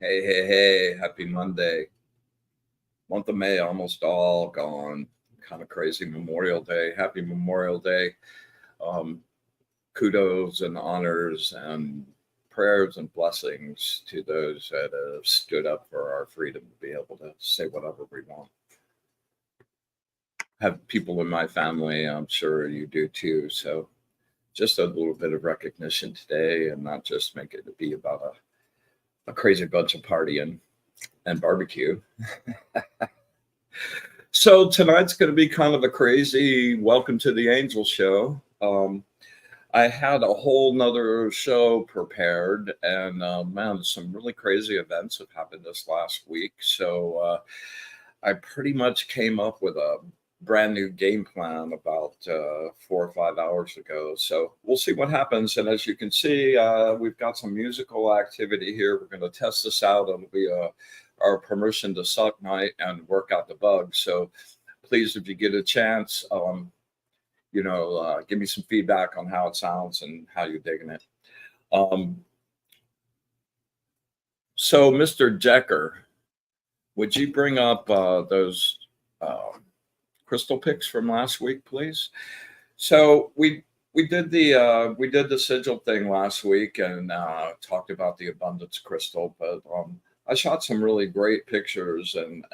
Hey, hey, hey, happy Monday. Month of May almost all gone. Kind of crazy Memorial Day. Happy Memorial Day. Um, Kudos and honors and prayers and blessings to those that have stood up for our freedom to be able to say whatever we want. Have people in my family, I'm sure you do too. So just a little bit of recognition today and not just make it be about a crazy bunch of partying and barbecue. So tonight's going to be kind of a crazy welcome to the Angel show. I had a whole nother show prepared, and man, some really crazy events have happened this last week. So I pretty much came up with a brand new game plan about 4 or 5 hours ago. So we'll see what happens. And as you can see, we've got some musical activity here. We're going to test this out. It'll be our permission to suck night and work out the bugs. So please, if you get a chance, give me some feedback on how it sounds and how you're digging it. So, Mr. Decker, would you bring up those crystal picks from last week, please? So we did the sigil thing last week and talked about the abundance crystal, but I shot some really great pictures and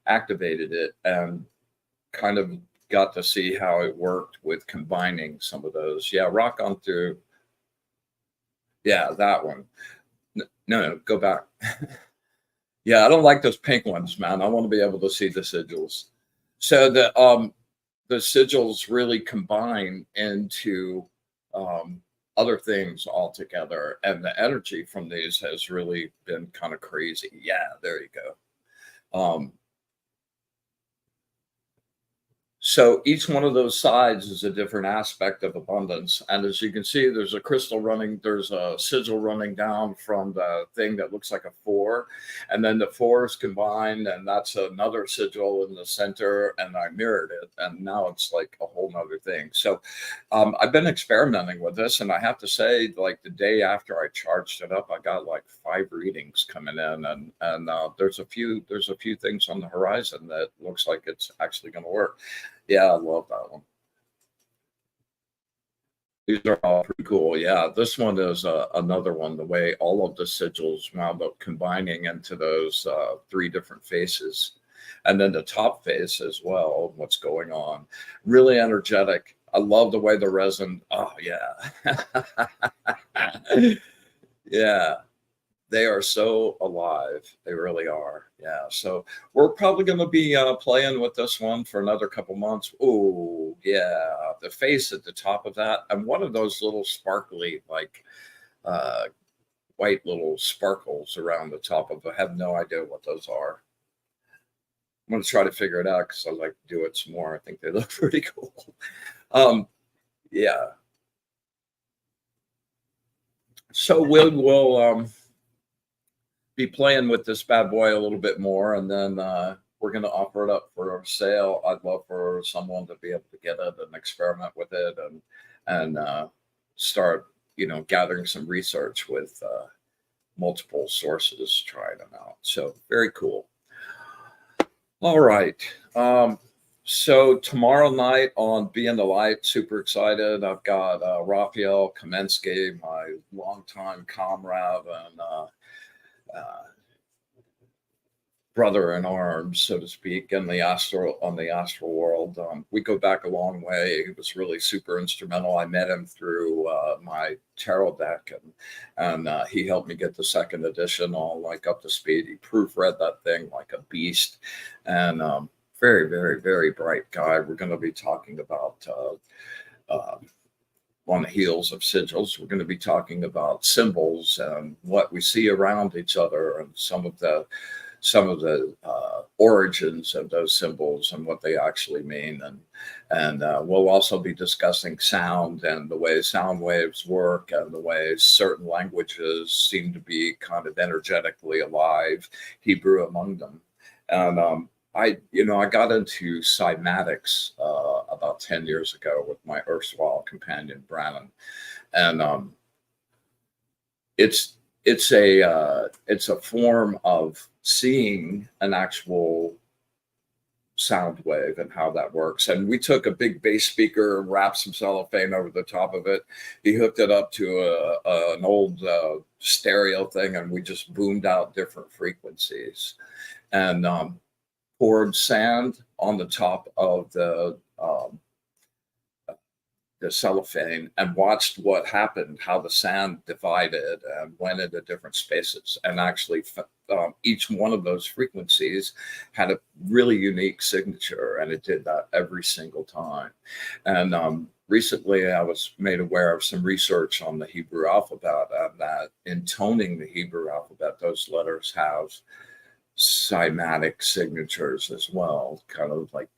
activated it and kind of got to see how it worked with combining some of those. Yeah, rock on through. Yeah, that one. No, go back. Yeah, I don't like those pink ones, man. I want to be able to see the sigils. So the sigils really combine into other things altogether, and the energy from these has really been kind of crazy. Yeah, there you go. So each one of those sides is a different aspect of abundance. And as you can see, there's a sigil running down from the thing that looks like a four. And then the four is combined, and that's another sigil in the center. And I mirrored it. And now it's like a whole nother thing. So I've been experimenting with this. And I have to say, like the day after I charged it up, I got like 5 readings coming in. And there's a few things on the horizon that looks like it's actually going to work. Yeah, I love that one. These are all pretty cool. Yeah, this one is another one. The way all of the sigils wound up combining into those 3 different faces, and then the top face as well. What's going on? Really energetic. I love the way the resin. Oh yeah, yeah. They are so alive. They really are. Yeah. So we're probably going to be playing with this one for another couple months. Oh, yeah. The face at the top of that, and one of those little sparkly, like uh, white little sparkles around the top of it. I have no idea what those are. I'm going to try to figure it out because I'd like to do it some more. I think they look pretty cool. Um, yeah. So we'll be playing with this bad boy a little bit more, and then we're going to offer it up for sale. I'd love for someone to be able to get it and experiment with it, and start, gathering some research with multiple sources, trying them out. So very cool. All right. So tomorrow night on Be in the Light, super excited. I've got Raphael Kamensky, my longtime comrade and brother in arms, so to speak, in the astral world. We go back a long way. He was really super instrumental. I met him through my tarot deck, and he helped me get the second edition all like up to speed. He proofread that thing like a beast, and very, very, very bright guy. We're going to be talking about. On the heels of sigils, we're going to be talking about symbols and what we see around each other, and some of the origins of those symbols and what they actually mean. And we'll also be discussing sound and the way sound waves work and the way certain languages seem to be kind of energetically alive, Hebrew among them. And I got into cymatics about 10 years ago with my erstwhile companion Brannon, and it's it's a form of seeing an actual sound wave and how that works. And we took a big bass speaker and wrapped some cellophane over the top of it. He hooked it up to an old stereo thing, and we just boomed out different frequencies and poured sand on the top of the cellophane and watched what happened, how the sand divided and went into different spaces. And actually, each one of those frequencies had a really unique signature, and it did that every single time. And recently, I was made aware of some research on the Hebrew alphabet, and that in toning the Hebrew alphabet, those letters have cymatic signatures as well, kind of like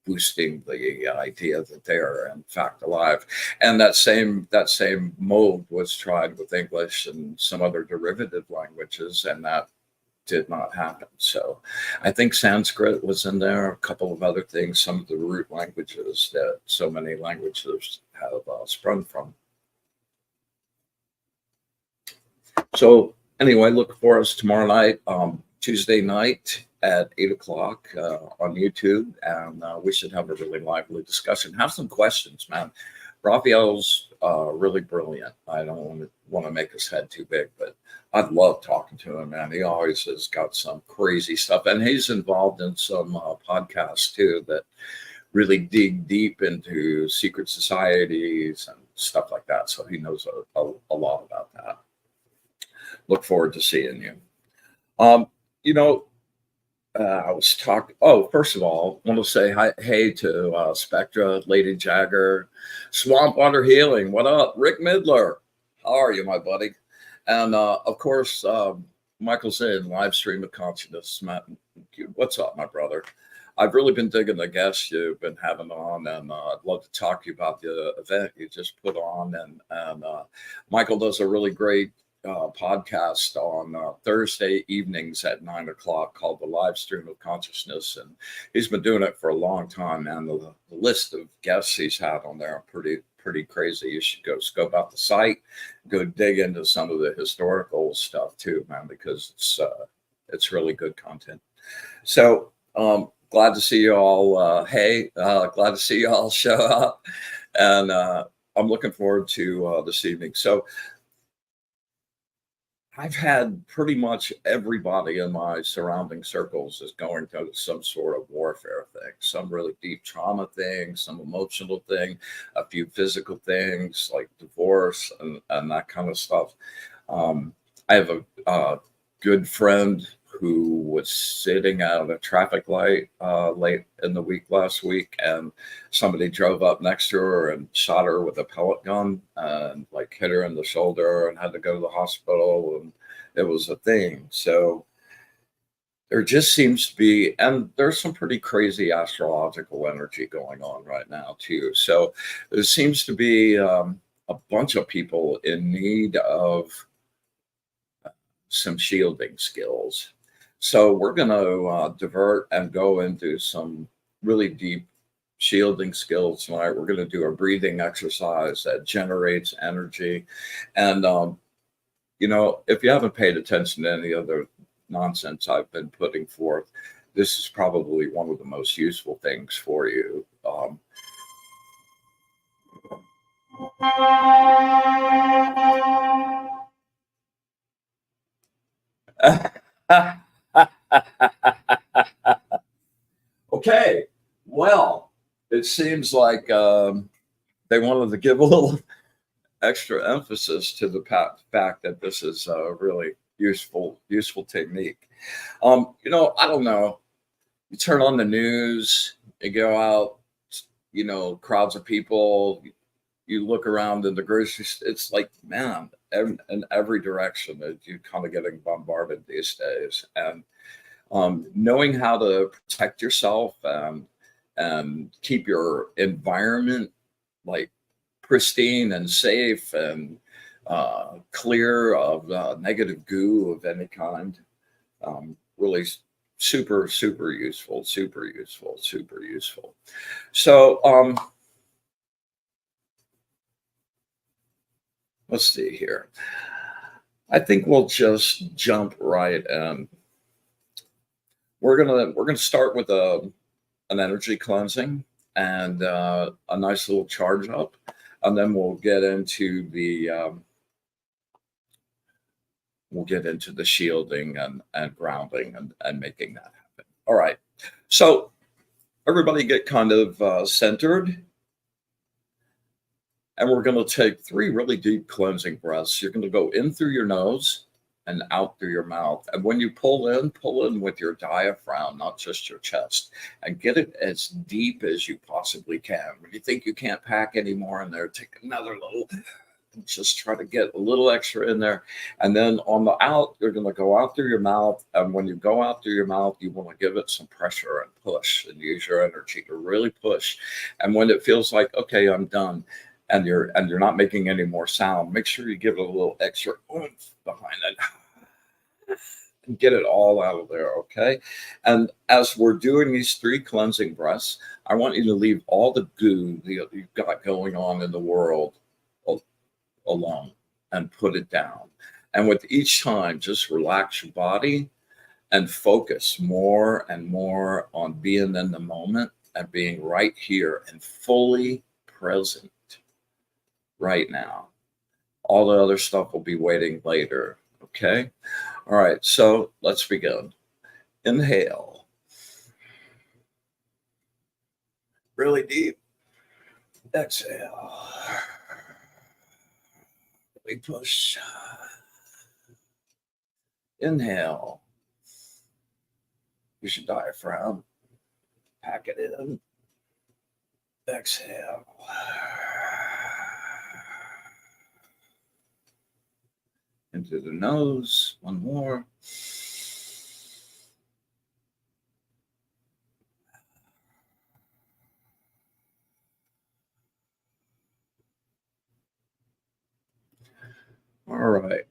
boosting the idea that they are in fact alive. And that same mode was tried with English and some other derivative languages, and that did not happen. So I think Sanskrit was in there, a couple of other things, some of the root languages that so many languages have sprung from. So anyway, look for us tomorrow night, Tuesday night at 8 o'clock on YouTube, and we should have a really lively discussion. Have some questions, man. Raphael's really brilliant. I don't want to make his head too big, but I'd love talking to him, man. He always has got some crazy stuff, and he's involved in some podcasts too that really dig deep into secret societies and stuff like that. So he knows a lot about that. Look forward to seeing you. I was talking. Oh, first of all, I want to say hey to Spectra, Lady Jagger, Swamp Water Healing. What up, Rick Midler? How are you, my buddy? And of course, Michael's in live stream of consciousness. Matt, what's up, my brother? I've really been digging the guests you've been having on, and I'd love to talk to you about the event you just put on. And Michael does a really great podcast on Thursday evenings at 9 o'clock called The Live Stream of Consciousness. And he's been doing it for a long time, and the list of guests he's had on there are pretty crazy. You should go scope out the site, go dig into some of the historical stuff too, man, because it's really good content. So glad to see you all. Glad to see you all show up, and I'm looking forward to this evening. So I've had pretty much everybody in my surrounding circles is going through some sort of warfare thing, some really deep trauma thing, some emotional thing, a few physical things like divorce and that kind of stuff. I have a good friend who was sitting at a traffic light late in the week last week, and somebody drove up next to her and shot her with a pellet gun and like hit her in the shoulder and had to go to the hospital, and it was a thing. So there just seems to be, and there's some pretty crazy astrological energy going on right now too. So there seems to be a bunch of people in need of some shielding skills. So we're going to divert and go into some really deep shielding skills tonight. We're going to do a breathing exercise that generates energy. And, if you haven't paid attention to any other nonsense I've been putting forth, this is probably one of the most useful things for you. Okay, well, it seems like they wanted to give a little extra emphasis to the fact that this is a really useful technique. I don't know. You turn on the news, you go out, crowds of people. You look around in the grocery store, it's like, man, in every direction that you're kind of getting bombarded these days. And knowing how to protect yourself and keep your environment like pristine and safe and clear of negative goo of any kind, really super useful. So let's see here. I think we'll just jump right in. We're gonna start with an energy cleansing and a nice little charge up, and then we'll get into the shielding and grounding and making that happen. All right. So everybody get kind of centered, and we're going to take 3 really deep cleansing breaths. You're going to go in through your nose and out through your mouth. And when you pull in with your diaphragm, not just your chest, and get it as deep as you possibly can. When you think you can't pack any more in there, take another little, just try to get a little extra in there. And then on the out, you're going to go out through your mouth. And when you go out through your mouth, you want to give it some pressure and push and use your energy to really push. And when it feels like, okay, I'm done, and you're not making any more sound, make sure you give it a little extra oomph behind it and get it all out of there, okay? And as we're doing these 3 cleansing breaths, I want you to leave all the goo that you've got going on in the world alone and put it down. And with each time, just relax your body and focus more and more on being in the moment and being right here and fully present right now. All the other stuff will be waiting later. Okay. All right. So let's begin. Inhale. Really deep. Exhale. We push. Inhale. Use your diaphragm. Pack it in. Exhale. Into the nose. One more. All right.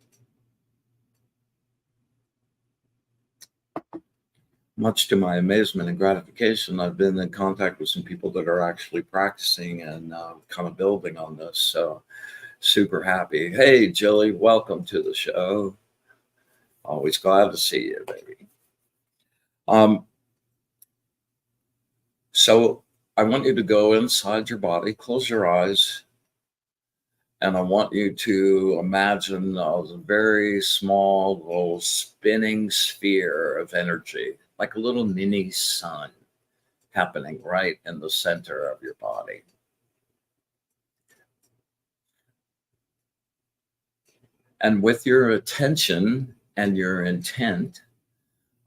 Much to my amazement and gratification, I've been in contact with some people that are actually practicing and kind of building on this. So super happy. Hey, Jilly, welcome to the show. Always glad to see you, baby. So I want you to go inside your body, close your eyes, and I want you to imagine a very small little spinning sphere of energy, like a little mini sun happening right in the center of your body. And with your attention and your intent,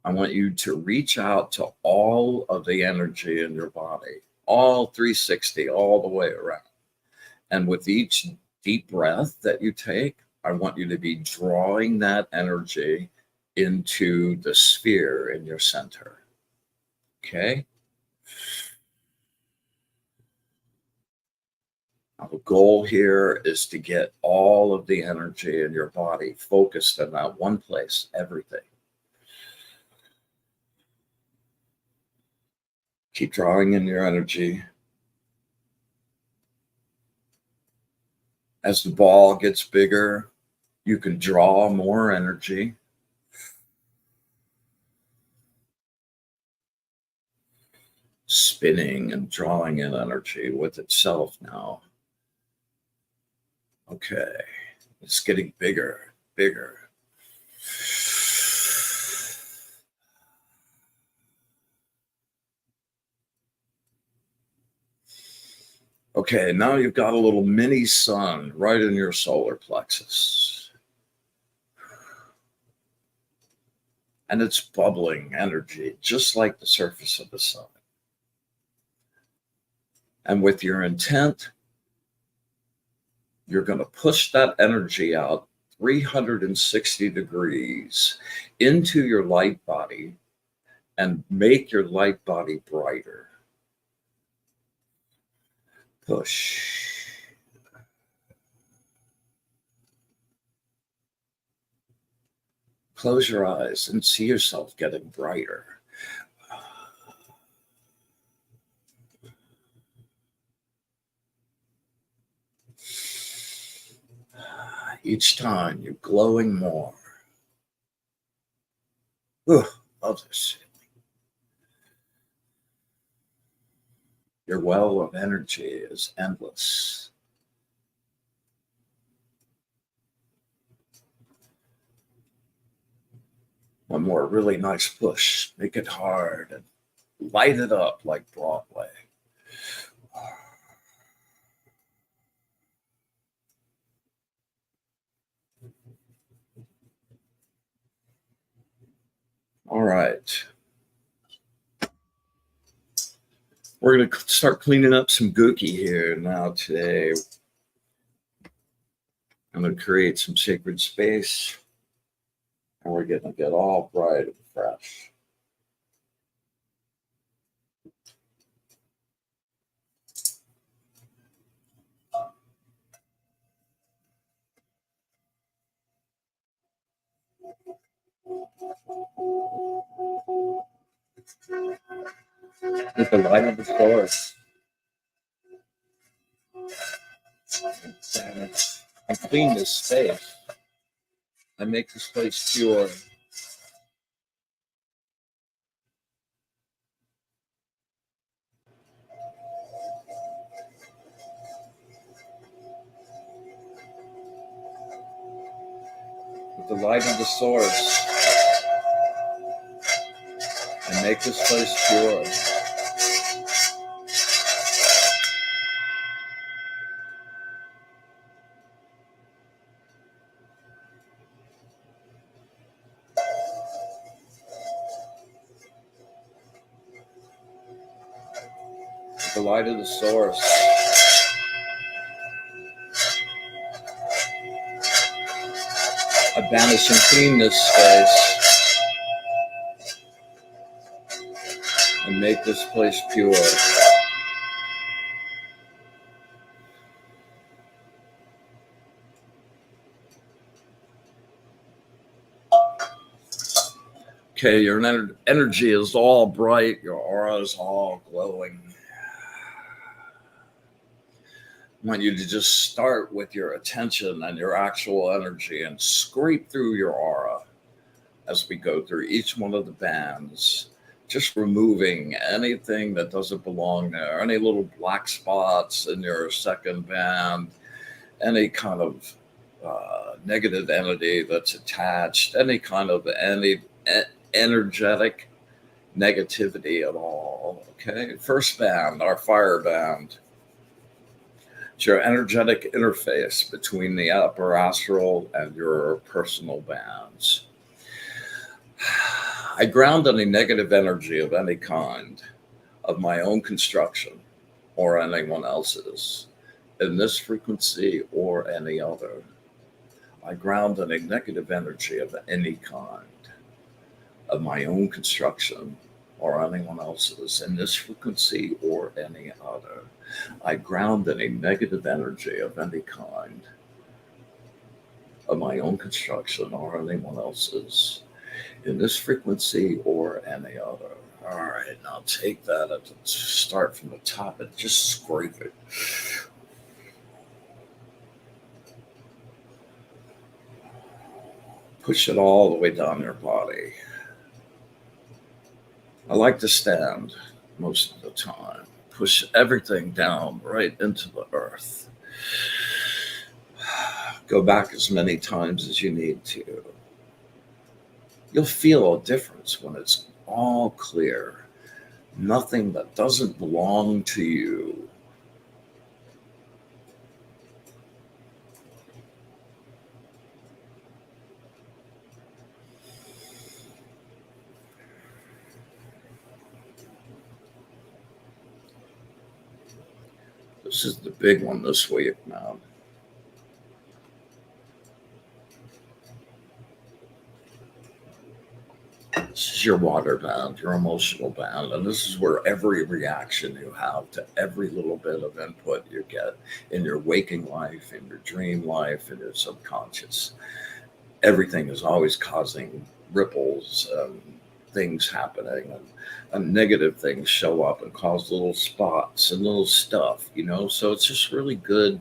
I want you to reach out to all of the energy in your body, all 360, all the way around. And with each deep breath that you take, I want you to be drawing that energy into the sphere in your center. Okay? Now, the goal here is to get all of the energy in your body focused in that one place, everything. Keep drawing in your energy. As the ball gets bigger, you can draw more energy. Spinning and drawing in energy with itself now. Okay, it's getting bigger, bigger. Okay, now you've got a little mini sun right in your solar plexus. And it's bubbling energy, just like the surface of the sun. And with your intent, you're going to push that energy out 360 degrees into your light body and make your light body brighter. Push. Close your eyes and see yourself getting brighter. Each time you're glowing more. Love this. Your well of energy is endless. One more really nice push. Make it hard and light it up like Broadway. All right. We're going to start cleaning up some gookie here now today. I'm going to create some sacred space, and we're going to get all bright and fresh. With the light of the source. I clean this space. I make this place pure. With the light of the source. I make this place pure. With the light of the source. I banish and clean this space. And make this place pure. Okay, your energy is all bright. Your aura is all glowing. I want you to just start with your attention and your actual energy and scrape through your aura as we go through each one of the bands, just removing anything that doesn't belong there, any little black spots in your second band, any kind of negative entity that's attached, any kind of energetic negativity at all. Okay, first band, our fire band. It's your energetic interface between the upper astral and your personal bands. I ground any negative energy of any kind, of my own construction or anyone else's, in this frequency or any other. I ground any negative energy of any kind, of my own construction or anyone else's, in this frequency or any other. I ground any negative energy of any kind, of my own construction or anyone else's, in this frequency or any other. All right, now take that and start from the top and just scrape it. Push it all the way down your body. I like to stand most of the time. Push everything down right into the earth. Go back as many times as you need to. You'll feel a difference when it's all clear. Nothing that doesn't belong to you. This is the big one this week now. This is your water band, your emotional band, and this is where every reaction you have to every little bit of input you get in your waking life, in your dream life, in your subconscious. Everything is always causing ripples and things happening, and negative things show up and cause little spots and little stuff, so it's just really good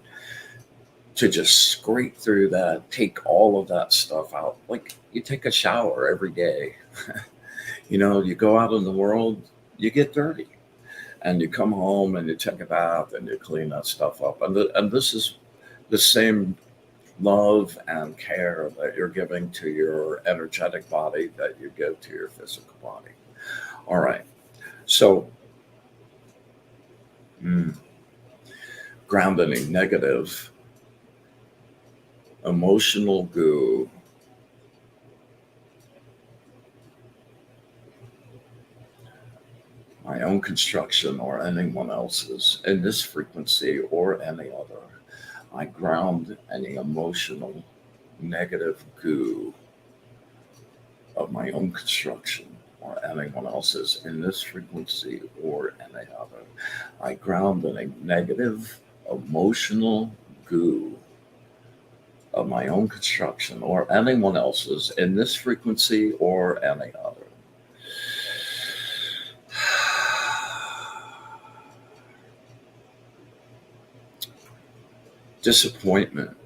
to just scrape through that, take all of that stuff out. Like you take a shower every day. You go out in the world, you get dirty, and you come home and you take a bath and you clean that stuff up. And this is the same love and care that you're giving to your energetic body that you give to your physical body. All right. So, ground any negative emotional goo, my own construction or anyone else's, in this frequency or any other. I ground any emotional negative goo of my own construction or anyone else's in this frequency or any other. I ground any negative emotional goo of my own construction or anyone else's in this frequency or any other. Disappointment,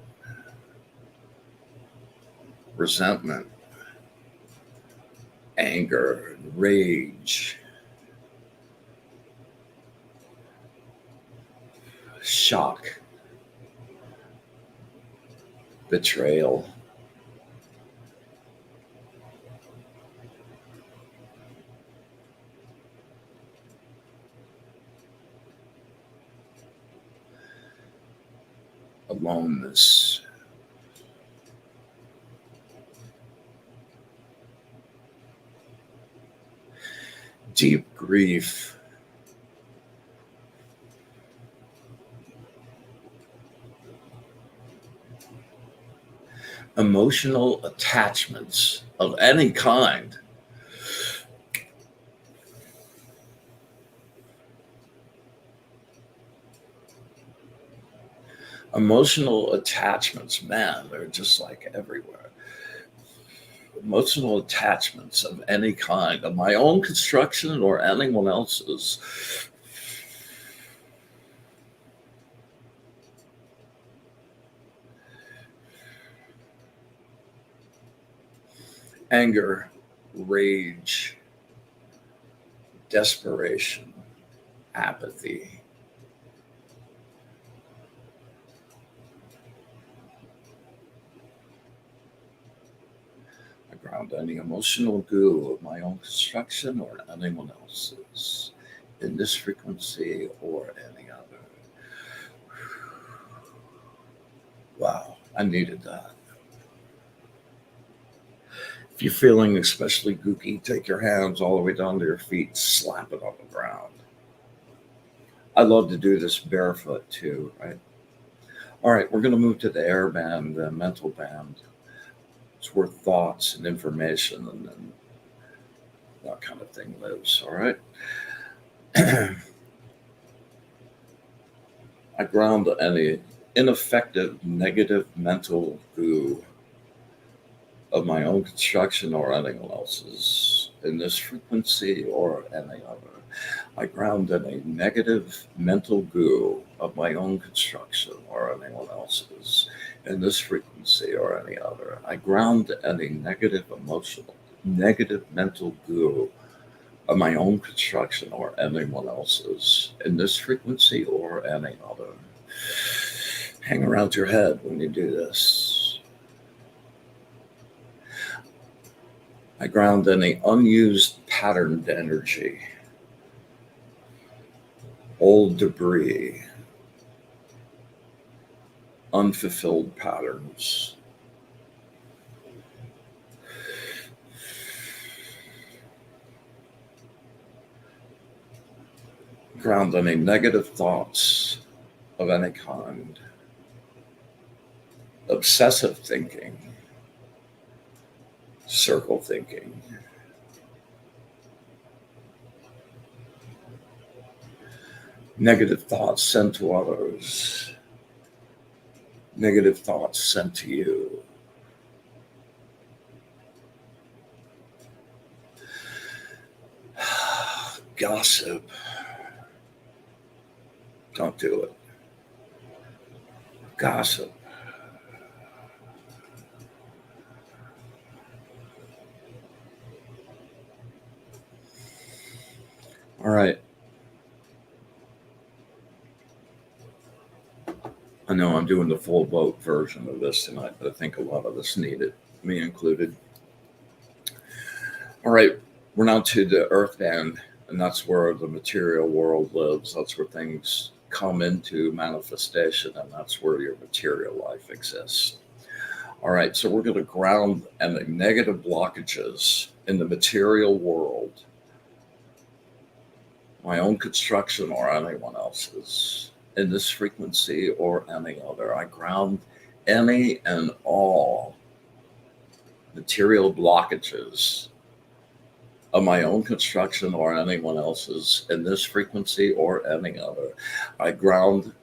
resentment, anger, rage, shock, betrayal, aloneness, deep grief, emotional attachments of any kind, emotional attachments, man, they're just like everywhere. Emotional attachments of any kind, of my own construction or anyone else's. Anger, rage, desperation, apathy. I ground any emotional goo of my own construction or anyone else's in this frequency or any other. Wow, I needed that. If you're feeling especially gooky, take your hands all the way down to your feet, slap it on the ground. I love to do this barefoot too, right? All right, we're going to move to the air band, the mental band. It's where thoughts and information and that kind of thing lives, all right? I ground any ineffective negative mental goo of my own construction or anyone else's in this frequency or any other. I ground any negative mental goo of my own construction or anyone else's in this frequency or any other. I ground any negative mental goo of my own construction or anyone else's in this frequency or any other. Hang around your head when you do this. I ground any unused patterned energy, old debris, unfulfilled patterns. Ground any negative thoughts of any kind, obsessive thinking, circle thinking, negative thoughts sent to others, negative thoughts sent to you. Gossip. Don't do it. Gossip. All right. I know I'm doing the full boat version of this tonight, but I think a lot of us need it, me included. All right, we're now to the earth band, and that's where the material world lives. That's where things come into manifestation, and that's where your material life exists. All right, so we're going to ground any negative blockages in the material world, my own construction or anyone else's, in this frequency or any other. I ground any and all material blockages of my own construction or anyone else's in this frequency or any other. I ground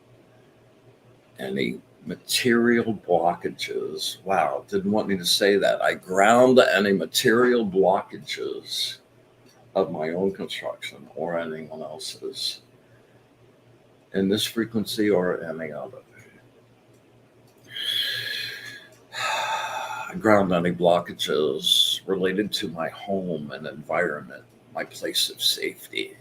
any material blockages. Wow, didn't want me to say that. I ground any material blockages of my own construction or anyone else's in this frequency or any other. I ground any blockages related to my home and environment, my place of safety.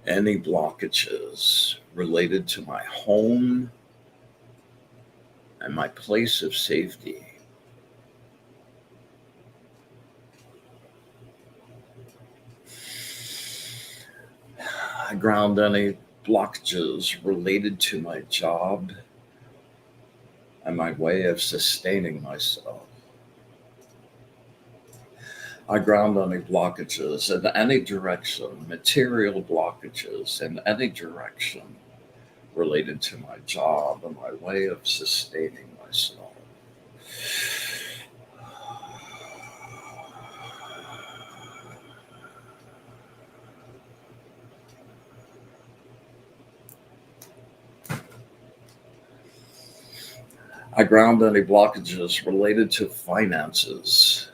Any blockages related to my home and my place of safety. I ground any blockages related to my job and my way of sustaining myself. I ground any blockages in any direction, material blockages in any direction related to my job and my way of sustaining myself. I ground any blockages related to finances,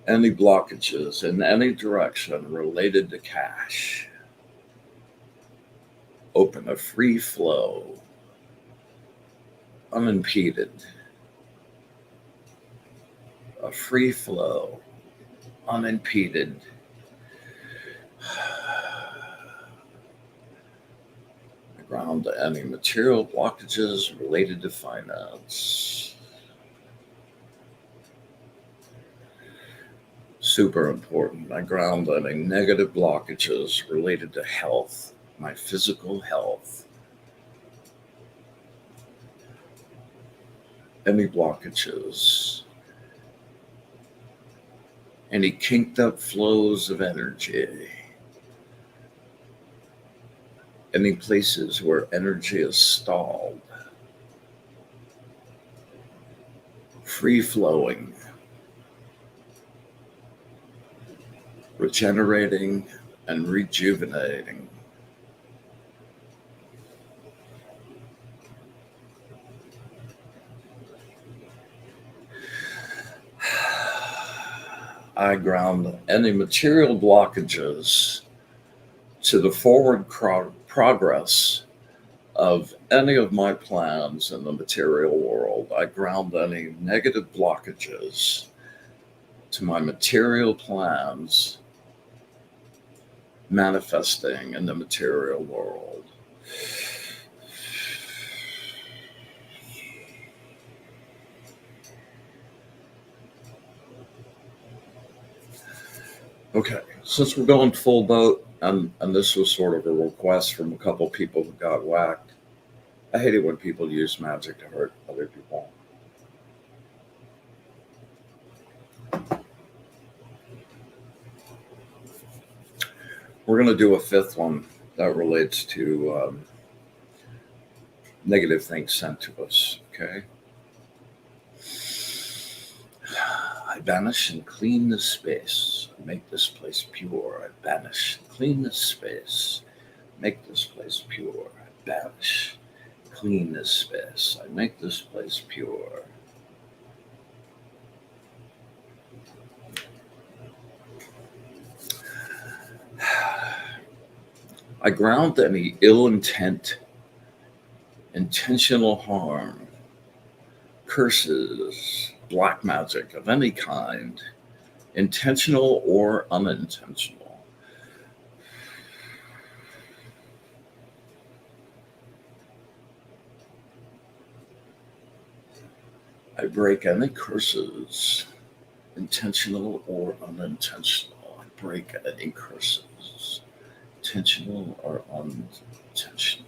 any blockages in any direction related to cash. Open a free flow, unimpeded, a free flow, unimpeded. Ground any material blockages related to finance. Super important. I ground any negative blockages related to health, my physical health. Any blockages, any kinked up flows of energy. Any places where energy is stalled, free flowing, regenerating and rejuvenating. I ground any material blockages to the forward progress of any of my plans in the material world. I ground any negative blockages to my material plans manifesting in the material world. Okay, since we're going full boat, and this was sort of a request from a couple people who got whacked. I hate it when people use magic to hurt other people. We're going to do a fifth one that relates to negative things sent to us, okay? I banish and clean this space. Make this place pure. I banish, clean this space. Make this place pure. I banish, clean this space. I make this place pure. I ground any ill intent, intentional harm, curses, black magic of any kind intentional or unintentional. I break any curses, intentional or unintentional. I break any curses, intentional or unintentional.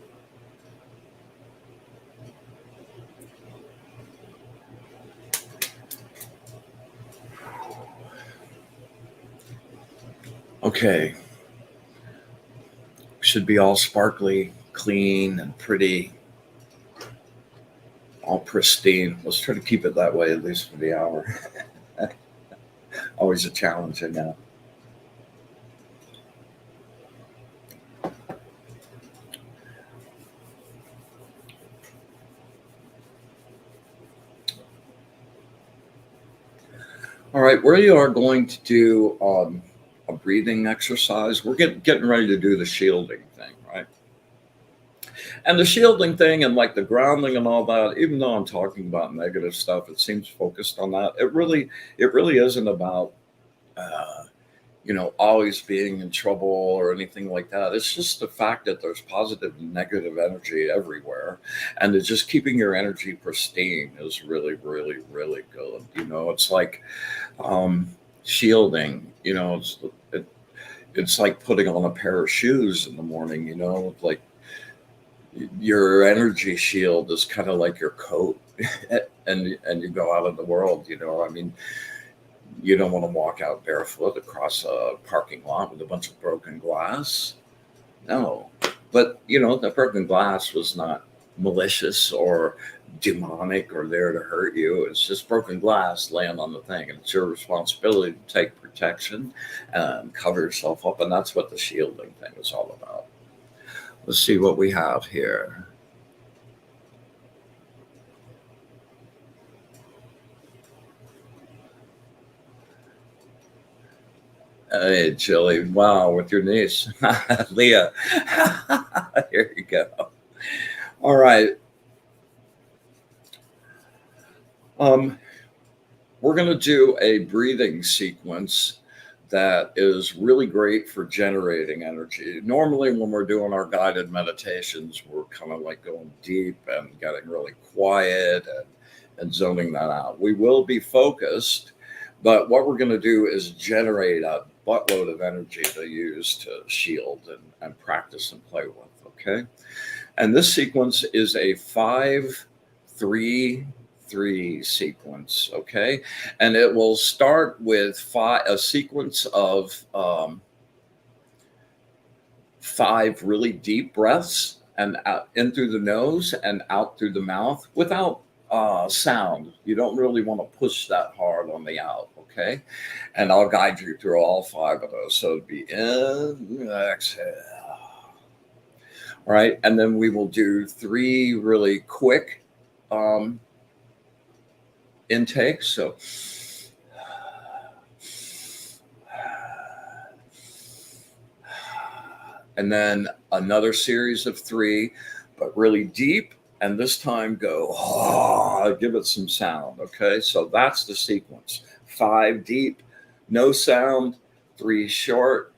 Okay, should be all sparkly, clean, and pretty, all pristine. Let's try to keep it that way, at least for the hour. Always a challenge, I know. All right, we are going to do a breathing exercise. We're getting ready to do the shielding thing, right? And the shielding thing and like the grounding and all that, even though I'm talking about negative stuff, it seems focused on that. It really isn't about uh, always being in trouble or anything like that. It's just the fact that there's positive and negative energy everywhere, and that just keeping your energy pristine is really, really, really good. It's like shielding. It, it's like putting on a pair of shoes in the morning. Like your energy shield is kind of like your coat, and you go out in the world. I mean, you don't want to walk out barefoot across a parking lot with a bunch of broken glass. No. But, the broken glass was not malicious or demonic or there to hurt you. It's just broken glass laying on the thing. And it's your responsibility to take protection and cover yourself up. And that's what the shielding thing is all about. Let's see what we have here. Hey, Chili. Wow, with your niece, Leah. Here you go. All right. We're going to do a breathing sequence that is really great for generating energy. Normally, when we're doing our guided meditations, we're kind of like going deep and getting really quiet and zoning that out. We will be focused, but what we're going to do is generate a buttload of energy to use to shield and practice and play with. Okay. And this sequence is a 5-3-3 sequence. Okay. And it will start with a sequence of 5 really deep breaths and out in through the nose and out through the mouth without sound. You don't really want to push that hard on the out. Okay. And I'll guide you through all 5 of those. So it'd be in, exhale. All right. And then we will do 3 really quick intakes. So and then another series of 3, but really deep. And this time go, give it some sound. Okay. So that's the sequence. 5 deep, no sound, 3 short,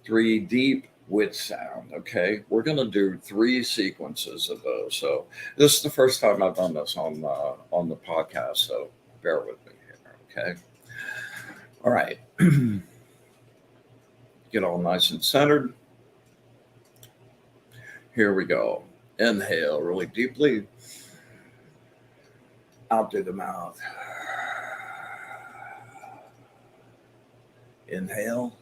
3 deep with sound. Okay. We're going to do 3 sequences of those. So this is the first time I've done this on the podcast. So bear with me here. Okay. All right. Get all nice and centered. Here we go. Inhale really deeply. Out through the mouth. Inhale.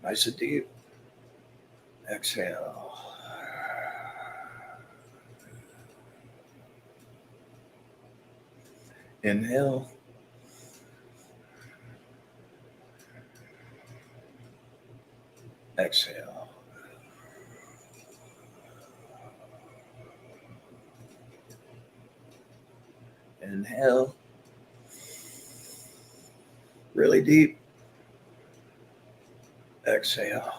Nice and deep. Exhale. Inhale. Exhale. Inhale. Really deep. Exhale.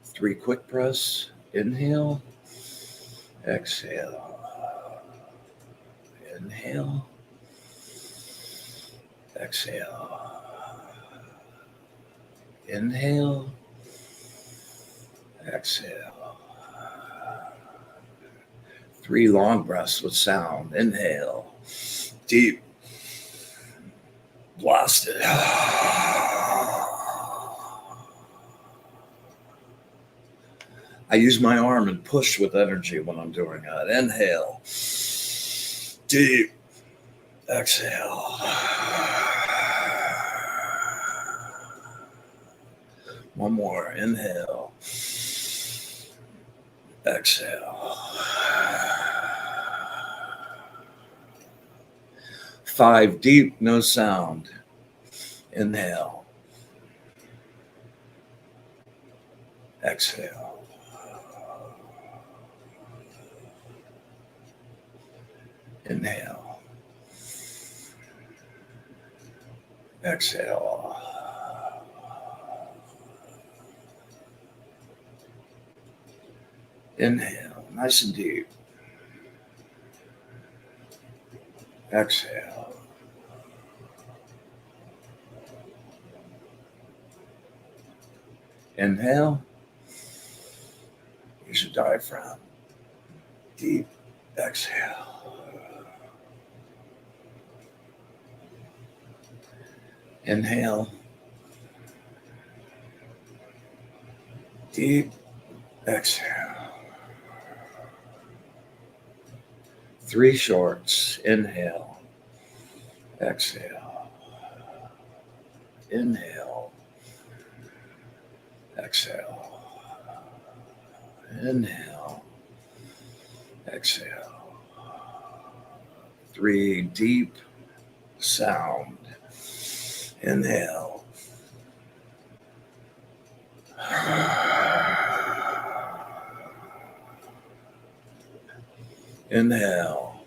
3 quick breaths. Inhale. Exhale. Inhale. Exhale. Inhale. Exhale. 3 long breaths with sound. Inhale. Deep. Blast it. I use my arm and push with energy when I'm doing that. Inhale. Deep. Exhale. One more. Inhale. Exhale. 5 deep, no sound. Inhale. Exhale. Inhale. Exhale. Inhale, nice and deep. Exhale. Inhale. Use your diaphragm. Deep. Exhale. Inhale. Deep. Exhale. 3 shorts. Inhale. Exhale. Inhale. Exhale. Inhale. Exhale. 3 deep sound. Inhale. Inhale.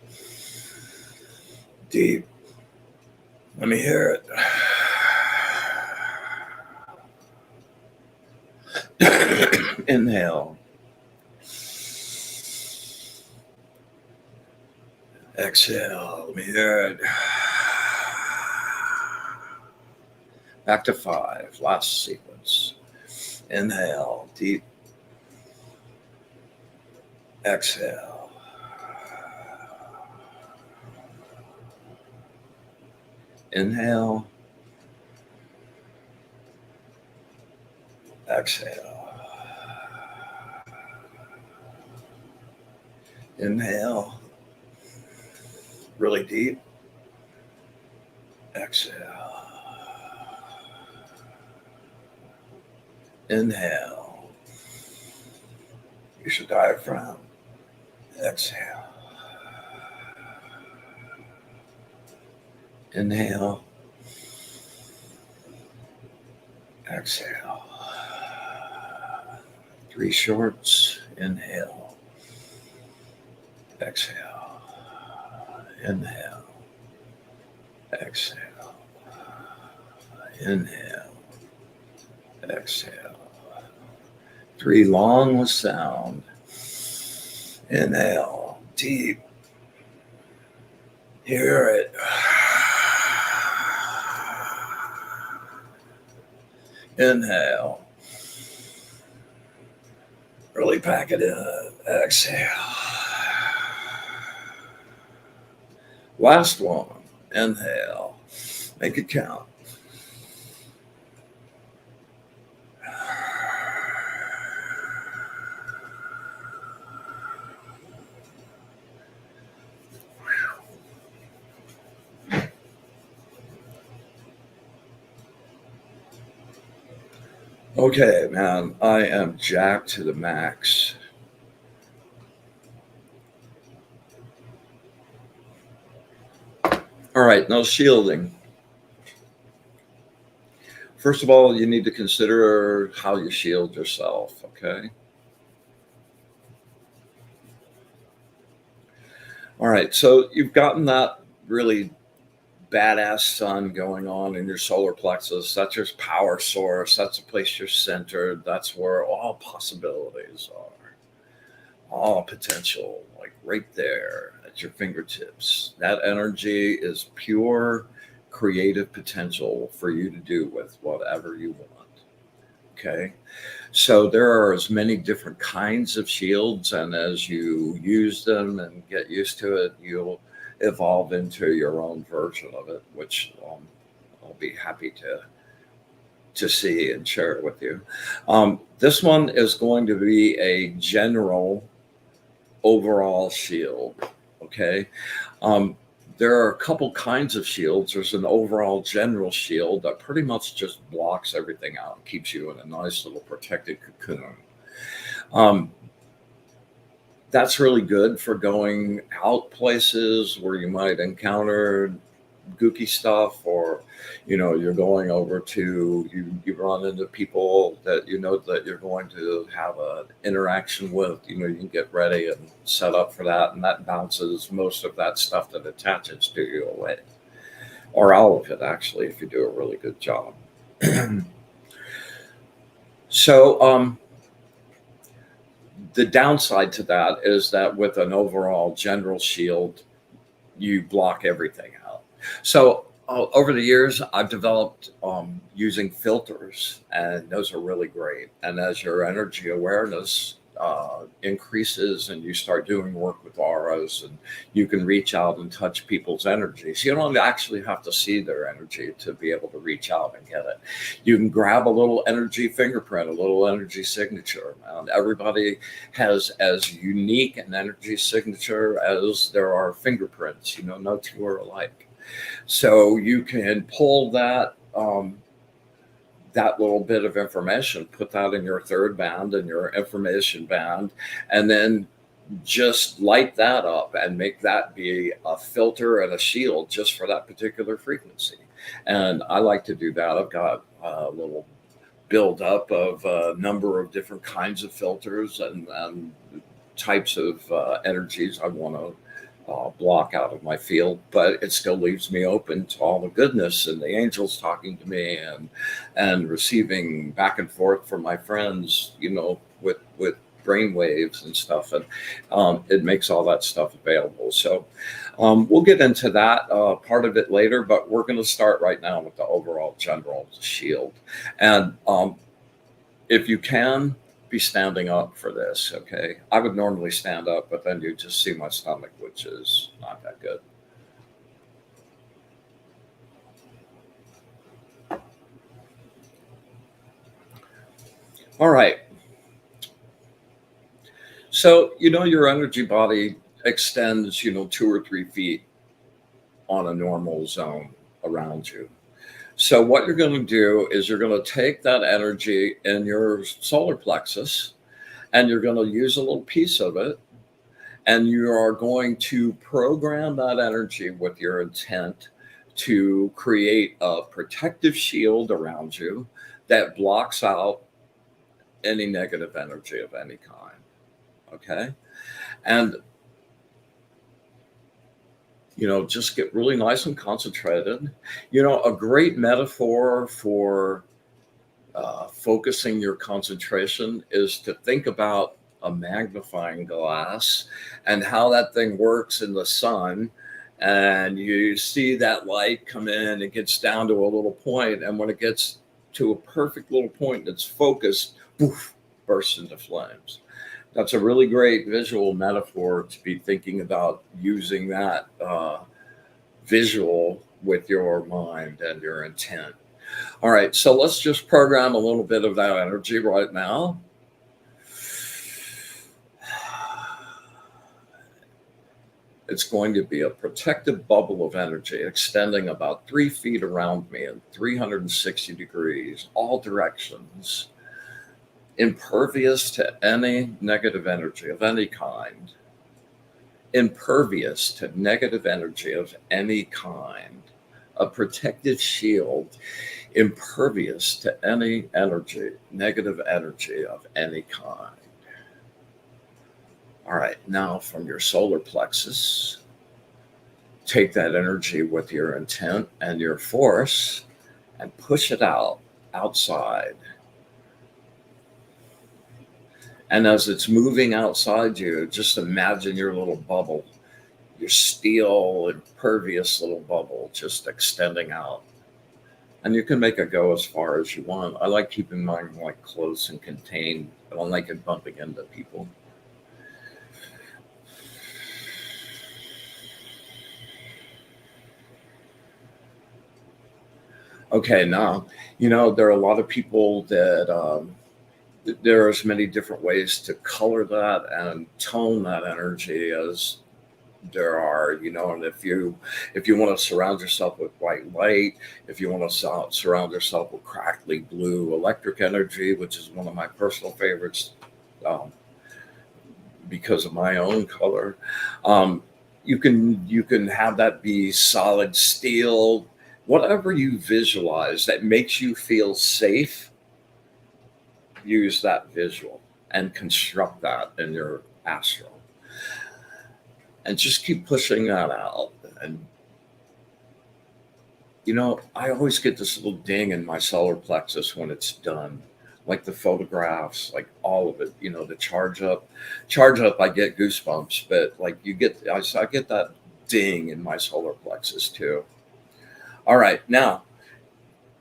Deep. Let me hear it. Inhale. Exhale. Let me hear it. Back to 5. Last sequence. Inhale. Deep. Exhale. Inhale. Exhale. Inhale. Really deep. Exhale. Inhale. Use your diaphragm. Exhale. Inhale. Exhale. 3 shorts. Inhale. Exhale. Inhale. Exhale. Inhale. Exhale. 3 long with sound. Inhale. Deep. Hear it. Inhale. Really pack it in. Exhale. Last one. Inhale. Make it count. Okay, man, I am jacked to the max. All right, no shielding. First of all, you need to consider how you shield yourself, okay? All right, so you've gotten that really badass sun going on in your solar plexus. That's your power source. That's the place you're centered. That's where all possibilities are. all potential, like right there at your fingertips. That energy is pure creative potential for you to do with whatever you want. Okay. So there are as many different kinds of shields, and as you use them and get used to it, you'll evolve into your own version of it, which I'll be happy to see and share it with you. This one is going to be a general overall shield. Okay. Um, there are a couple kinds of shields. There's an overall general shield that pretty much just blocks everything out and keeps you in a nice little protected cocoon. Um, that's really good for going out places where you might encounter gooky stuff, or you're going over to you run into people that that you're going to have an interaction with. You can get ready and set up for that, and that bounces most of that stuff that attaches to you away, or all of it, actually, if you do a really good job. So the downside to that is that with an overall general shield, you block everything out. So over the years, I've developed using filters, and those are really great. And as your energy awareness increases and you start doing work with auras, and you can reach out and touch people's energies, you don't actually have to see their energy to be able to reach out and get it. You can grab a little energy fingerprint, a little energy signature, and everybody has as unique an energy signature as there are fingerprints. No two are alike. So you can pull that little bit of information, put that in your third band and your information band, and then just light that up and make that be a filter and a shield just for that particular frequency. And I like to do that. I've got a little buildup of a number of different kinds of filters and types of energies I want to block out of my field, but it still leaves me open to all the goodness and the angels talking to me, and receiving back and forth from my friends, with brain waves and stuff, and it makes all that stuff available. So we'll get into that part of it later, but we're going to start right now with the overall general shield. And if you can, be standing up for this. Okay. I would normally stand up, but then you just see my stomach, which is not that good. All right. So, your energy body extends, 2 or 3 feet on a normal zone around you. So what you're going to do is you're going to take that energy in your solar plexus, and you're going to use a little piece of it, and you are going to program that energy with your intent to create a protective shield around you that blocks out any negative energy of any kind. Okay. And just get really nice and concentrated. A great metaphor for focusing your concentration is to think about a magnifying glass and how that thing works in the sun. And you see that light come in, it gets down to a little point, and when it gets to a perfect little point that's focused, poof, bursts into flames. That's a really great visual metaphor to be thinking about, using that visual with your mind and your intent. All right, so let's just program a little bit of that energy right now. It's going to be a protective bubble of energy extending about 3 feet around me in 360 degrees, all directions, impervious to any negative energy of any kind. Impervious to negative energy of any kind. A protective shield, impervious to any energy, negative energy of any kind. All right, now from your solar plexus, take that energy with your intent and your force and push it outside. And as it's moving outside you, just imagine your little bubble, your steel impervious little bubble just extending out. And you can make it go as far as you want. I like keeping mine like close and contained. I don't like it bumping into people. Okay, now, there are a lot of people that there's many different ways to color that and tone that energy as there are, and if you want to surround yourself with white light, if you want to surround yourself with crackly blue electric energy, which is one of my personal favorites, um, because of my own color, um, you can have that be solid steel, whatever you visualize that makes you feel safe. Use that visual and construct that in your astral, and just keep pushing that out. And I always get this little ding in my solar plexus when it's done, like the photographs, like all of it. The charge up. I get goosebumps, but like I get that ding in my solar plexus too. All right, now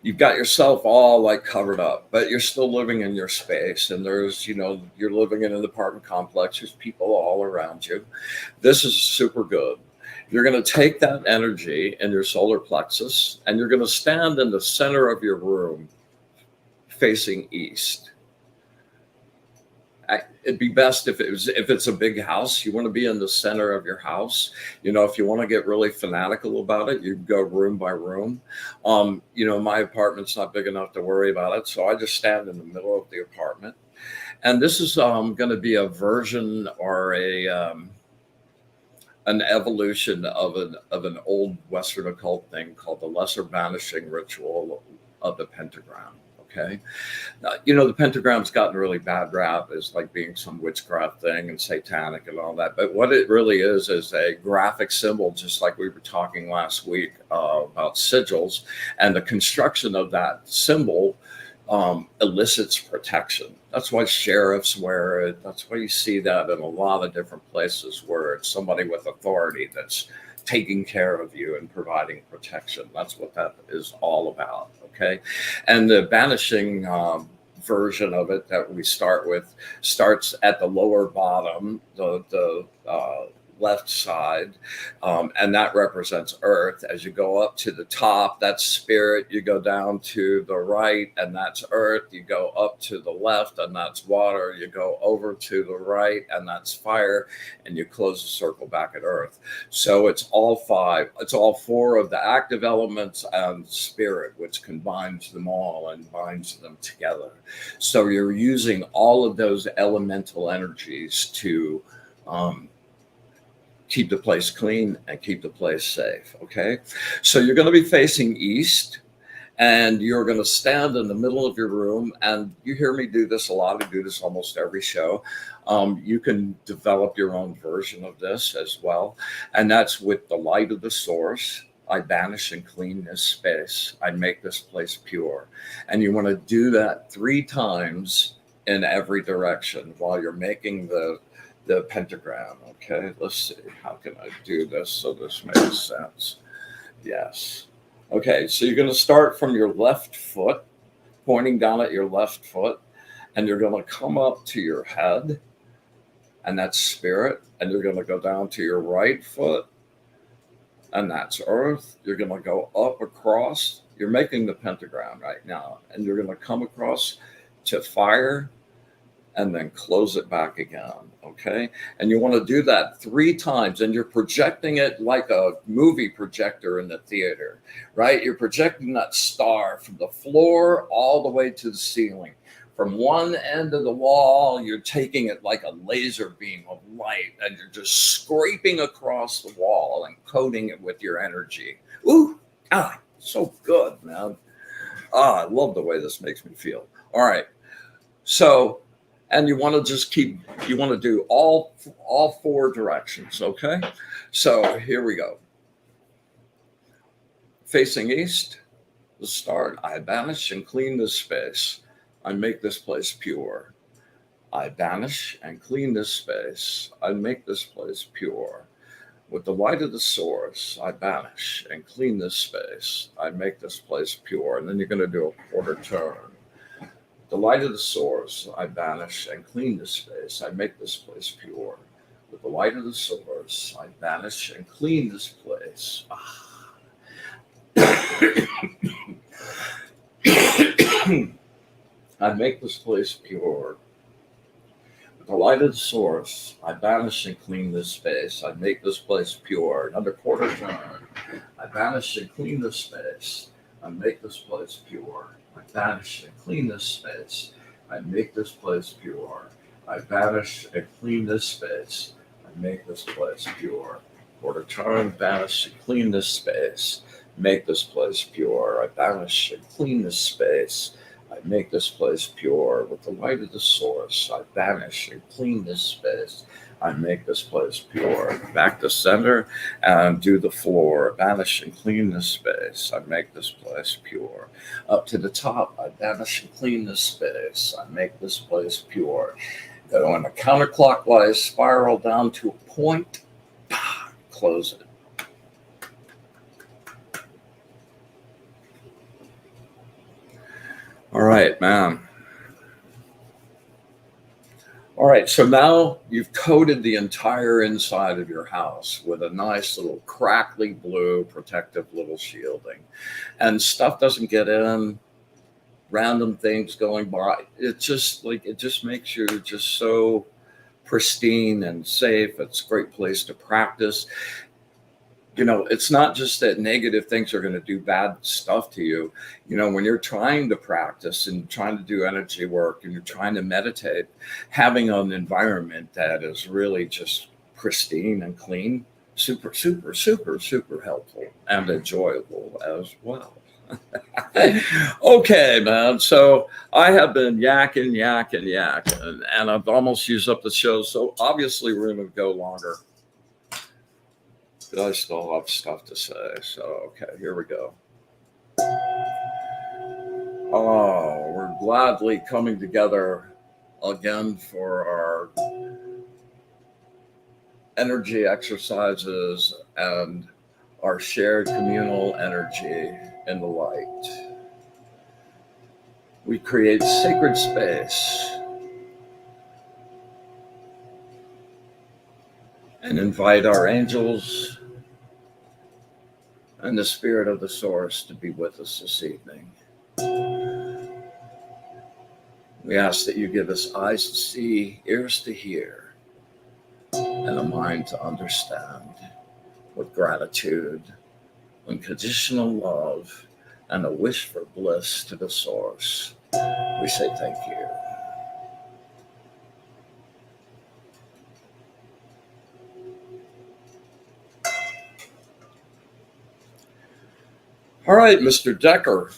you've got yourself all like covered up, but you're still living in your space. And there's, you're living in an apartment complex. There's people all around you. This is super good. You're going to take that energy in your solar plexus and you're going to stand in the center of your room facing east. It'd be best if it's a big house, you want to be in the center of your house. If you want to get really fanatical about it, you go room by room. My apartment's not big enough to worry about it, so I just stand in the middle of the apartment. And this is going to be a version or an evolution of an old Western occult thing called the lesser banishing ritual of the pentagram. Okay. The pentagram's gotten really bad rap as like being some witchcraft thing and satanic and all that. But what it really is a graphic symbol, just like we were talking last week about sigils, and the construction of that symbol elicits protection. That's why sheriffs wear it. That's why you see that in a lot of different places where it's somebody with authority that's taking care of you and providing protection. That's what that is all about. Okay. And the banishing version of it that we start with starts at the lower bottom, the left side, and that represents earth. As you go up to the top, that's spirit. You go down to the right, and that's earth. You go up to the left, and that's water. You go over to the right, and that's fire, and you close the circle back at earth. So it's all four of the active elements and spirit, which combines them all and binds them together. So you're using all of those elemental energies to keep the place clean and keep the place safe. Okay. So you're going to be facing east and you're going to stand in the middle of your room. And you hear me do this a lot. I do this almost every show. You can develop your own version of this as well. And that's with the light of the source. I banish and clean this space. I make this place pure. And you want to do that 3 times in every direction while you're making the pentagram. Okay, let's see. How can I do this so this makes sense? Yes. Okay, so you're going to start from your left foot, pointing down at your left foot, and you're going to come up to your head, and that's spirit, and you're going to go down to your right foot, and that's earth. You're going to go up across. You're making the pentagram right now, and you're going to come across to fire, and then close it back again. Okay. And you want to do that 3 times, and you're projecting it like a movie projector in the theater, right? You're projecting that star from the floor all the way to the ceiling. From one end of the wall, you're taking it like a laser beam of light, and you're just scraping across the wall and coating it with your energy. Ooh, so good, man. I love the way this makes me feel. All right. So, and you want to do all 4 directions. Okay. So here we go. Facing east, the start. I banish and clean this space. I make this place pure. I banish and clean this space. I make this place pure. With the light of the source, I banish and clean this space. I make this place pure. And then you're going to do a quarter turn. The light of the source, I banish and clean this space. I make this place pure. With the light of the source, I banish and clean this place. I make this place pure. With the light of the source, I banish and clean this space. I make this place pure. Another quarter turn. I banish and clean this space. I make this place pure. I banish and clean this space. I make this place pure. I banish and clean this space. I make this place pure. Quarter turn, banish and clean this space. Make this place pure. I banish and clean this space. I make this place pure. With the light of the source, I banish and clean this space. I make this place pure. Back to center and do the floor. Banish and clean this space. I make this place pure. Up to the top, I banish and clean this space. I make this place pure. Go in a counterclockwise spiral down to a point. Close it. All right, man. All right, so now you've coated the entire inside of your house with a nice little crackly blue protective little shielding. And stuff doesn't get in, random things going by. It just makes you just so pristine and safe. It's a great place to practice. You know, it's not just that negative things are going to do bad stuff to you. You know, when you're trying to practice and trying to do energy work and you're trying to meditate, having an environment that is really just pristine and clean, super, super, super, super helpful and enjoyable as well. Okay, man. So I have been yakking, and I've almost used up the show. So obviously we're going to go longer. But I still have stuff to say. So, okay, here we go. Oh, we're gladly coming together again for our energy exercises and our shared communal energy in the light. We create sacred space and invite our angels and the spirit of the source to be with us this evening. We ask that you give us eyes to see, ears to hear, and a mind to understand. With gratitude, unconditional love, and a wish for bliss to the source, we say thank you. All right, Mr. Decker,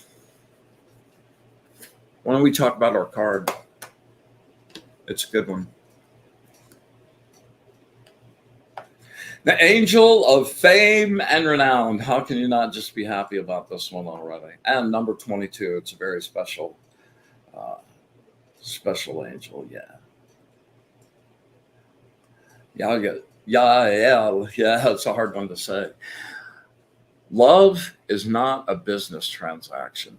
why don't we talk about our card? It's a good one. The Angel of Fame and Renown. How can you not just be happy about this one already? And number 22, it's a very special angel, yeah. Yeiayel, yeah, it's a hard one to say. Love is not a business transaction.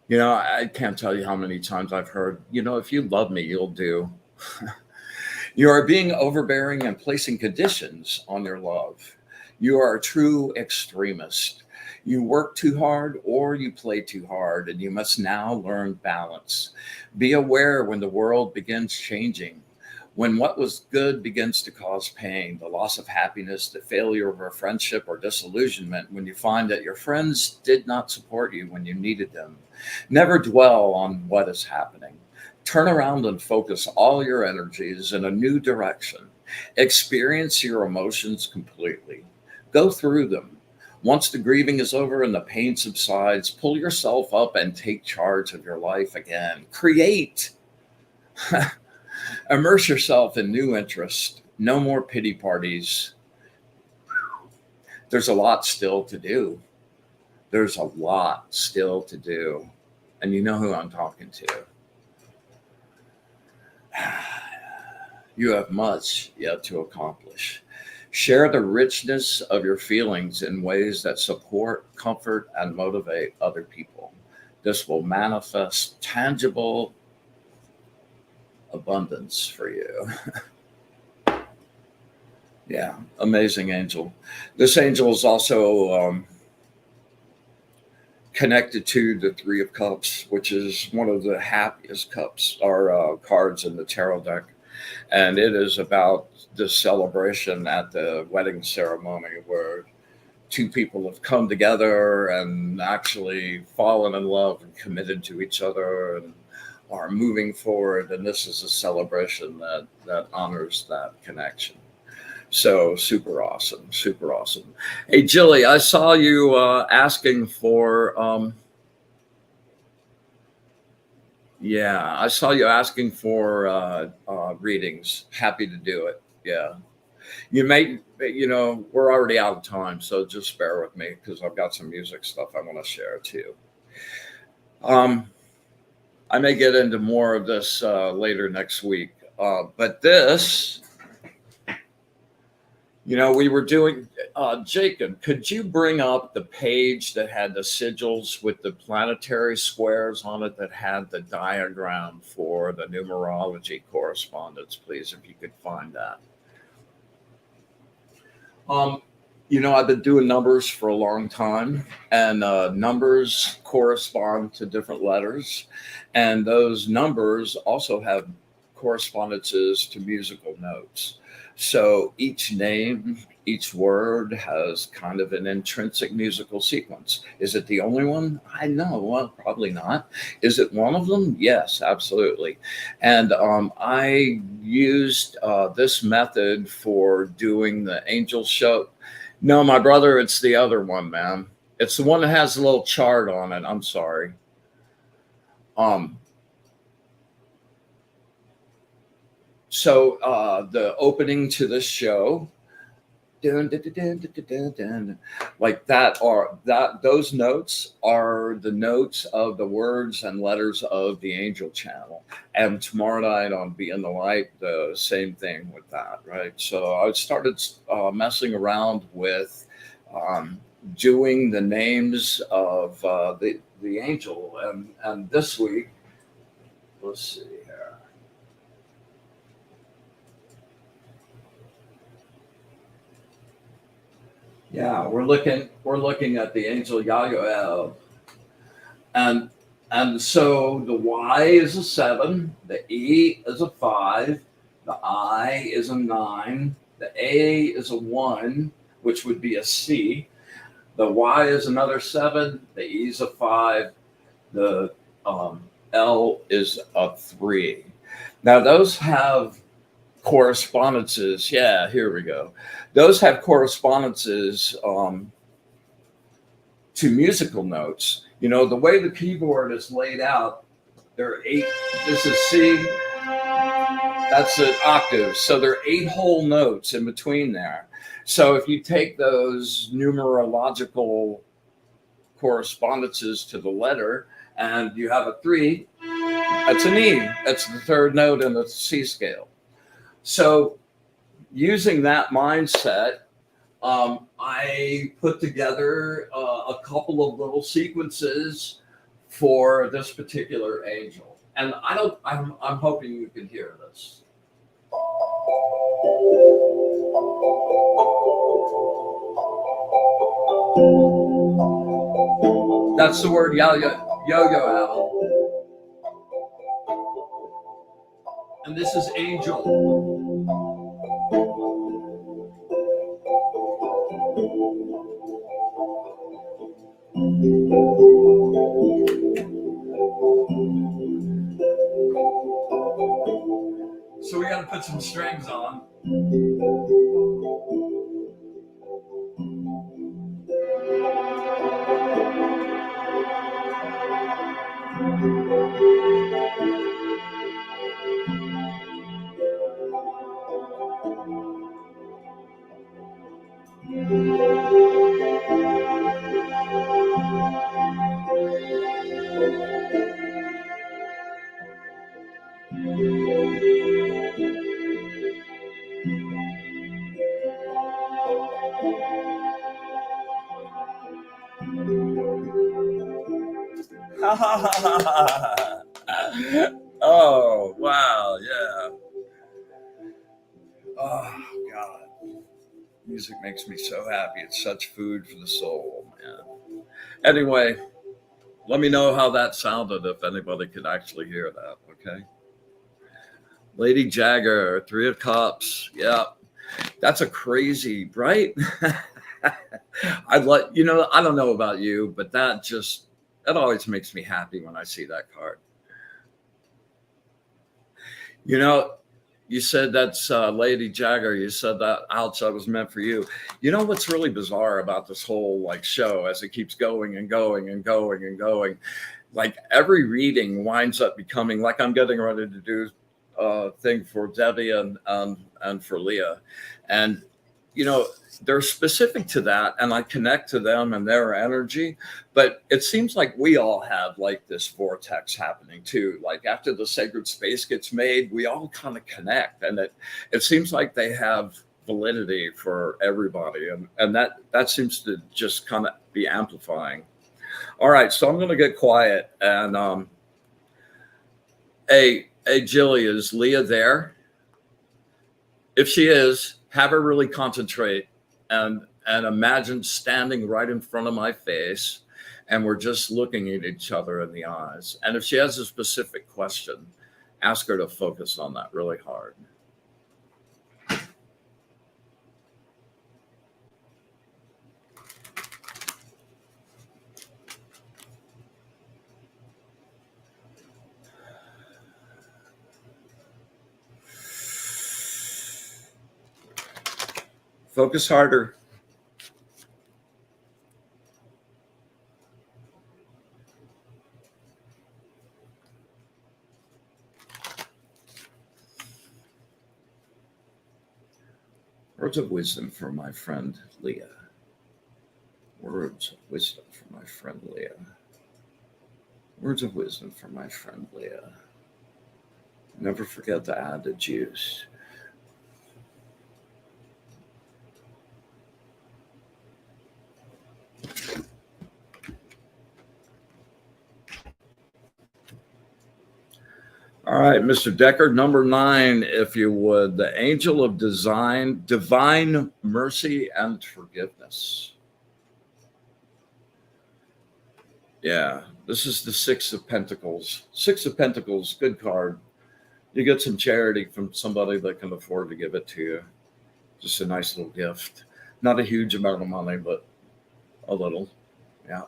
You know, I can't tell you how many times I've heard, you know, if you love me, you'll do. You are being overbearing and placing conditions on your love. You are a true extremist. You work too hard or you play too hard, and you must now learn balance. Be aware when the world begins changing. When what was good begins to cause pain, the loss of happiness, the failure of a friendship or disillusionment, when you find that your friends did not support you when you needed them. Never dwell on what is happening. Turn around and focus all your energies in a new direction. Experience your emotions completely. Go through them. Once the grieving is over and the pain subsides, pull yourself up and take charge of your life again. Create. Immerse yourself in new interest. No more pity parties. There's a lot still to do. There's a lot still to do. And you know who I'm talking to. You have much yet to accomplish. Share the richness of your feelings in ways that support, comfort, and motivate other people. This will manifest tangible abundance for you. Yeah, amazing angel. This angel is also connected to the Three of Cups, which is one of the happiest cups or cards in the tarot deck. And it is about this celebration at the wedding ceremony where two people have come together and actually fallen in love and committed to each other and are moving forward. And this is a celebration that honors that connection. So super awesome, super awesome. Hey, Jilly, I saw you asking for, I saw you asking for readings. Happy to do it. Yeah. We're already out of time, so just bear with me because I've got some music stuff I want to share too. I may get into more of this later next week, but this, we were doing, Jacob, could you bring up the page that had the sigils with the planetary squares on it that had the diagram for the numerology correspondence, please, if you could find that? I've been doing numbers for a long time, and numbers correspond to different letters, and those numbers also have correspondences to musical notes. So each name, each word has kind of an intrinsic musical sequence. Is it the only one? I know. Well, probably not. Is it one of them? Yes, absolutely. And I used this method for doing the angel show. No, my brother, it's the other one, man. It's the one that has a little chart on it. I'm sorry. So the opening to this show, like those notes are the notes of the words and letters of the angel channel. And tomorrow night on Be in the Light, the same thing with that, right? So I started messing around with doing the names of the angel, and this week, let's see. Yeah, we're looking at the angel Yeiayel, and so the Y is a 7, the E is a 5, the I is a 9, the A is a 1, which would be a C. The Y is another 7, the E is a 5, the L is a 3. Now those have correspondences. Yeah, here we go. Those have correspondences to musical notes. The way the keyboard is laid out, there are 8. This is C. That's an octave. So there are 8 whole notes in between there. So if you take those numerological correspondences to the letter and you have a 3, that's an E. That's the third note in the C scale. So using that mindset, I put together a couple of little sequences for this particular angel. And I'm hoping you can hear this. That's the word Yeiayel. And this is angel. So we got to put some strings on. Oh, wow. Yeah. Oh, God. Music makes me so happy. It's such food for the soul, man. Anyway, let me know how that sounded if anybody could actually hear that, okay? Lady Jagger, Three of Cups. Yeah, that's a crazy, right? I'd like, I don't know about you, but that always makes me happy when I see that card. You know, you said that's Lady Jagger. You said that, ouch, that was meant for you. You know what's really bizarre about this whole like show as it keeps going and going and going and going? Like every reading winds up becoming like I'm getting ready to do a thing for Debbie and for Leah. And, they're specific to that and I connect to them and their energy. But it seems like we all have like this vortex happening too. Like after the sacred space gets made, we all kind of connect. And it seems like they have validity for everybody. And that seems to just kind of be amplifying. All right, so I'm going to get quiet. And hey, Jilly, is Leah there? If she is, have her really concentrate and imagine standing right in front of my face, and we're just looking at each other in the eyes. And if she has a specific question, ask her to focus on that really hard. Focus harder. Words of wisdom for my friend Leah. Words of wisdom for my friend Leah. Words of wisdom for my friend Leah. Never forget to add the juice. All right, Mr. Decker, number 9, if you would, the angel of divine mercy and forgiveness. Yeah, this is the 6 of Pentacles. 6 of Pentacles, good card. You get some charity from somebody that can afford to give it to you. Just a nice little gift. Not a huge amount of money, but a little. Yeah.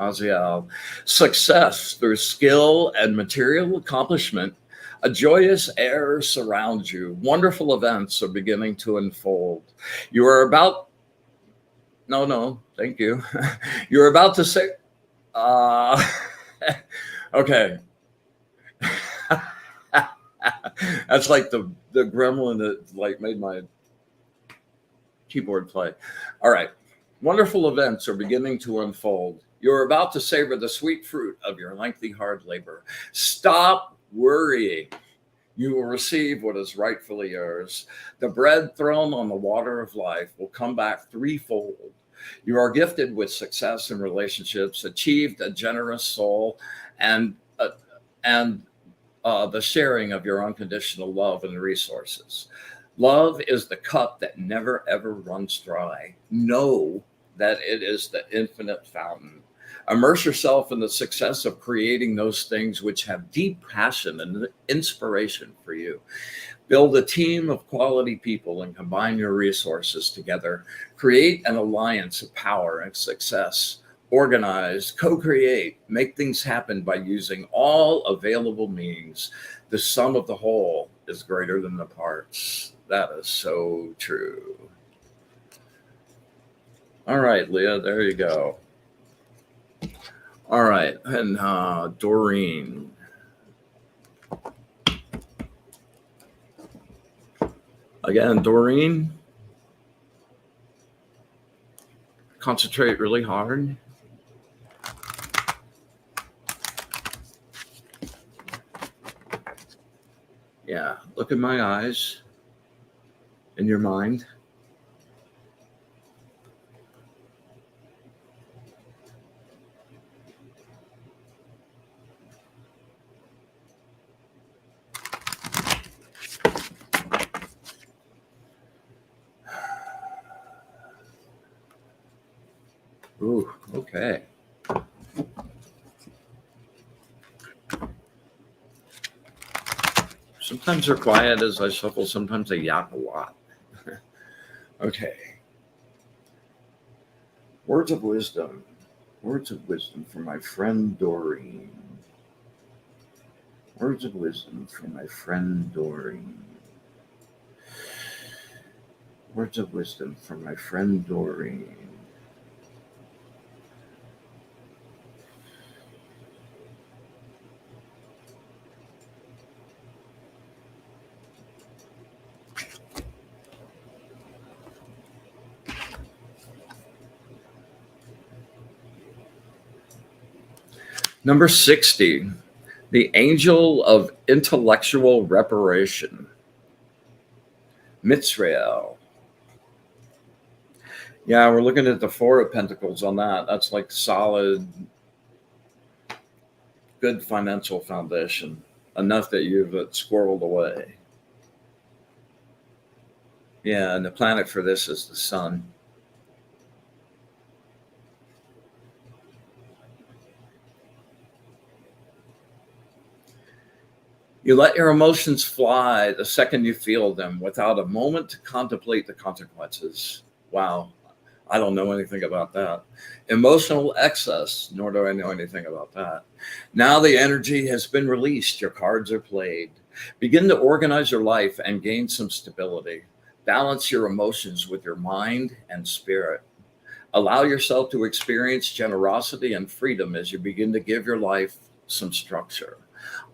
Aziel. Success through skill and material accomplishment. A joyous air surrounds you. Wonderful events are beginning to unfold. You are about, no, thank you. You're about to say, okay. That's like the gremlin that like made my keyboard play. All right. Wonderful events are beginning to unfold. You're about to savor the sweet fruit of your lengthy, hard labor. Stop worrying. You will receive what is rightfully yours. The bread thrown on the water of life will come back threefold. You are gifted with success in relationships, achieved a generous soul, and the sharing of your unconditional love and resources. Love is the cup that never ever runs dry. Know that it is the infinite fountain. Immerse yourself in the success of creating those things which have deep passion and inspiration for you. Build a team of quality people and combine your resources together. Create an alliance of power and success. Organize, co-create, make things happen by using all available means. The sum of the whole is greater than the parts. That is so true. All right, Leah, there you go. All right, and Doreen. Again, Doreen, concentrate really hard. Yeah, look in my eyes, in your mind. Ooh, okay. Sometimes they're quiet as I shuffle. Sometimes they yap a lot. Okay. Words of wisdom. Words of wisdom from my friend Doreen. Words of wisdom from my friend Doreen. Words of wisdom from my friend Doreen. Number 60, the angel of intellectual reparation, Mitzrael. Yeah, we're looking at the Four of Pentacles on that. That's like solid, good financial foundation, enough that you've squirreled away. Yeah, and the planet for this is the sun. You let your emotions fly the second you feel them without a moment to contemplate the consequences. Wow, I don't know anything about that. Emotional excess, nor do I know anything about that. Now the energy has been released. Your cards are played. Begin to organize your life and gain some stability. Balance your emotions with your mind and spirit. Allow yourself to experience generosity and freedom as you begin to give your life some structure.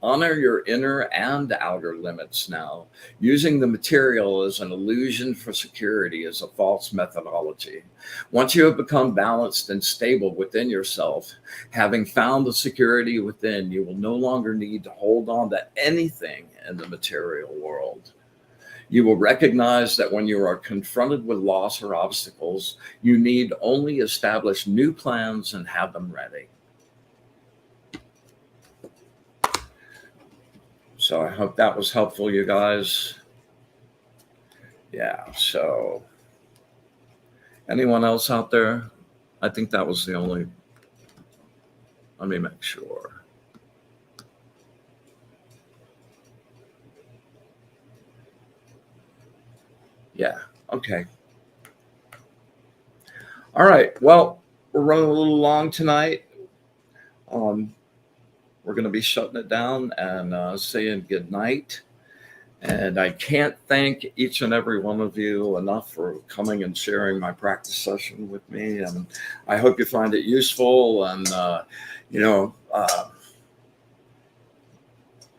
Honor your inner and outer limits now. Using the material as an illusion for security is a false methodology. Once you have become balanced and stable within yourself, having found the security within, you will no longer need to hold on to anything in the material world. You will recognize that when you are confronted with loss or obstacles, you need only establish new plans and have them ready. So I hope that was helpful, you guys. Yeah, so anyone else out there? I think that was the only, let me make sure. Yeah, okay. All right, well, we're running a little long tonight. We're going to be shutting it down and saying good night. And I can't thank each and every one of you enough for coming and sharing my practice session with me. And I hope you find it useful. And,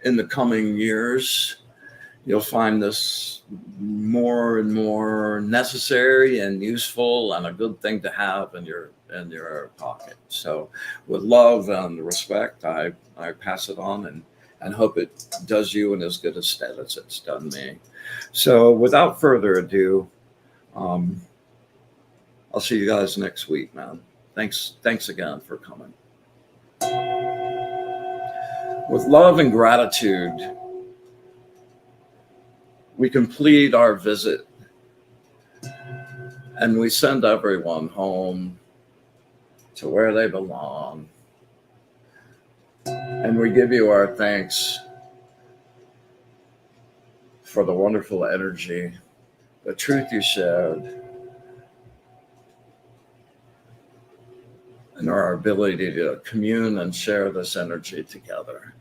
in the coming years, you'll find this more and more necessary and useful and a good thing to have in your pocket. So with love and respect, I pass it on and hope it does you in as good a stead as it's done me. So without further ado, I'll see you guys next week, man. Thanks again for coming. With love and gratitude, we complete our visit and we send everyone home to where they belong. And we give you our thanks for the wonderful energy, the truth you shared, and our ability to commune and share this energy together.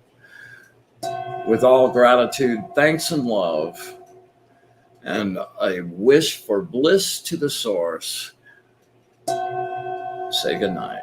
With all gratitude, thanks, and love, and a wish for bliss to the source, say goodnight.